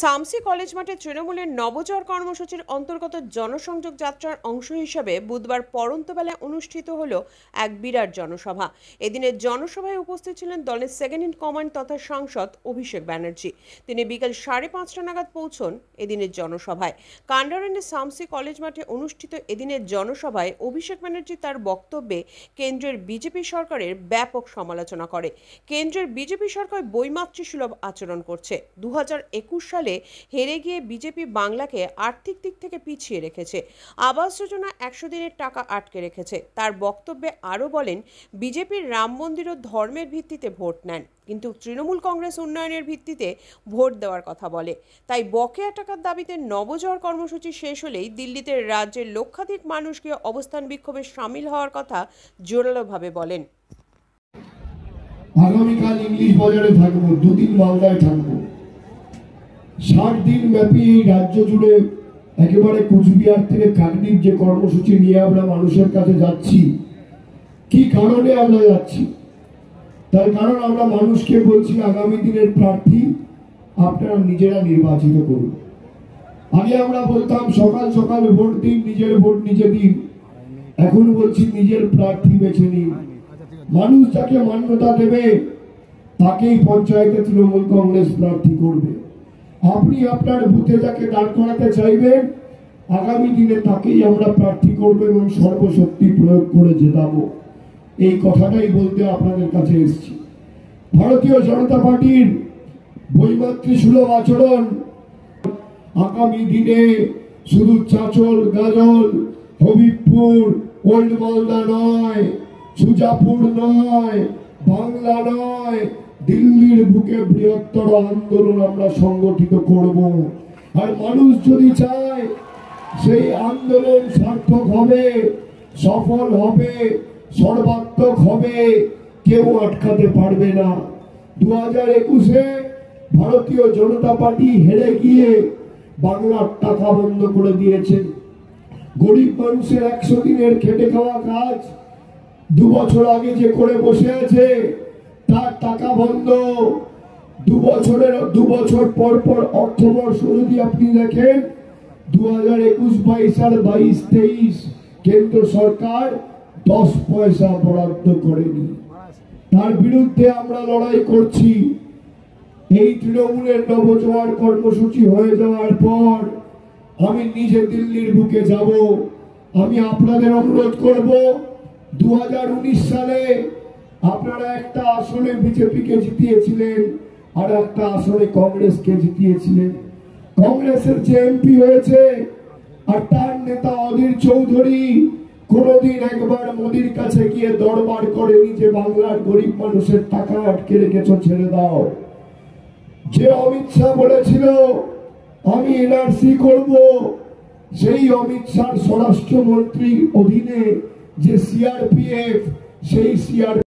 Samsi college মাঠে তৃণমূলের নবজর কর্মসূচির অন্তর্গত জনসংযোগ যাত্রার অংশ হিসাবে বুধবার পড়ন্তবেলায় অনুষ্ঠিত হল এক বিরাট জনসভা। এদিনের জনসভায় উপস্থিত ছিলেন দলের সেকেন্ড ইন কমান্ড তথা সাংসদ অভিষেক ব্যানার্জি। তিনি বিকেল 5:30 নাগাদ পৌঁছন এদিনের জনসভায়। কান্ডারণ্যের সামসি কলেজ মাঠে অনুষ্ঠিত এদিনের জনসভায় অভিষেক ব্যানার্জি তার বক্তব্যে কেন্দ্রের বিজেপি সরকারের ব্যাপক সমালোচনা করে। কেন্দ্রের বিজেপি সরকার বৈমাতৃসুলভ আচরণ করছে। 2021 সালে হেরে গিয়ে বিজেপি বাংলাকে আর্থিক দিক থেকে পিছিয়ে রেখেছে। আবাস যোজনা 100 দিনের টাকা আটকে রেখেছে। তার বক্তব্যে আরও বলেন, বিজেপির রাম মন্দির ও ধর্মের ভিত্তিতে ভোট নেন, কিন্তু তৃণমূল কংগ্রেস উন্নয়নের ভিত্তিতে ভোট দেওয়ার কথা বলে। তাই বকেয়া টাকার দাবিতে নবজোয়ার কর্মসূচি শেষ হলেই দিল্লিতে রাজ্যের লক্ষাধিক মানুষ গিয়ে অবস্থান বিক্ষোভে সামিল হওয়ার কথা জোরালোভাবে বলেন। আগামীকাল ইংলিশ বাজারে থাকবো, 2 দিন মালদায় থাকবো। 60 দিন ব্যাপী এই রাজ্য জুড়ে একেবারে কোচবিহার থেকে কাকদ্বীপ যে কর্মসূচি নিয়ে আমরা মানুষের কাছে যাচ্ছি, কি কারণে আমরা যাচ্ছি? তার কারণ আমরা মানুষকে বলছি আগামী দিনের প্রার্থী আপনারা নিজেরা নির্বাচিত করুন। আগে আমরা বলতাম সকাল সকাল ভোট দিন, নিজের ভোট নিজে দিন। এখন বলছি নিজের প্রার্থী বেছে নিন। মানুষ যাকে মান্যতা দেবে তাকেই পঞ্চায়েতে তৃণমূল কংগ্রেস প্রার্থী করবে। আপনি আপনার বুথে যাকে দাঁড় করাতে চাইবেন আগামী দিনে তাকেই আমরা প্রার্থী করব এবং সর্বশক্তি প্রয়োগ করে জেতাবো। এই কথাটাই বলতে আপনাদের কাছে এসেছি। ভারতীয় জনতা পার্টির বৈমাতৃসুলভ আচরণ আগামী দিনে শুধু চাঁচল, গাজল, হবিবপুর, ওল্ড মালদা নয়, সুজাপুর নয়, বাংলা নয়, দিল্লির বুকে বৃহত্তর আন্দোলন আমরা সংগঠিত করব। আর মানুষ যদি চায় সেই আন্দোলন সার্থক হবে, সফল হবে, সর্বাত্মক হবে, কেউ আটকাতে পারবে না। 2021-এ ভারতীয় জনতা পার্টি হেরে গিয়ে বাংলার টাকা বন্ধ করে দিয়েছে। গরিব মানুষের 100 দিনের খেটে খাওয়া কাজ 2 বছর আগে যে করে বসে আছে তার টাকা বন্ধ। 2 বছর পর পর অর্থবর্ষ যদি আপনি দেখেন 2021-22 আর 22-23 কেন্দ্র সরকার 10 পয়সা বরাদ্দ করেনি। তার বিরুদ্ধে আমরা লড়াই করছি। এই তৃণমূলের নবজোয়ার কর্মসূচি হয়ে যাওয়ার পর আমি নিজে দিল্লির বুকে যাব। আমি আপনাদের অনুরোধ করব, 2019 সালে আপনারা একটা আসনে বিজেপিকে জিতিয়েছিলেন আর একটা আসনে কংগ্রেসকে জিতিয়েছিলেন। কংগ্রেসের যে এমপি হয়েছে আর তার নেতা অধীর চৌধুরী কোনদিন একবার মোদির কাছে গিয়ে দরবার করেনি যে বাংলার গরিব মানুষের টাকা আটকে রেখেছ, ছেড়ে দাও। যে অমিত শাহ বলেছিল আমি এনআরসি করব, সেই অমিত শাহ স্বরাষ্ট্রমন্ত্রীর অধীনে যে সিআরপিএফ, সেই সিআর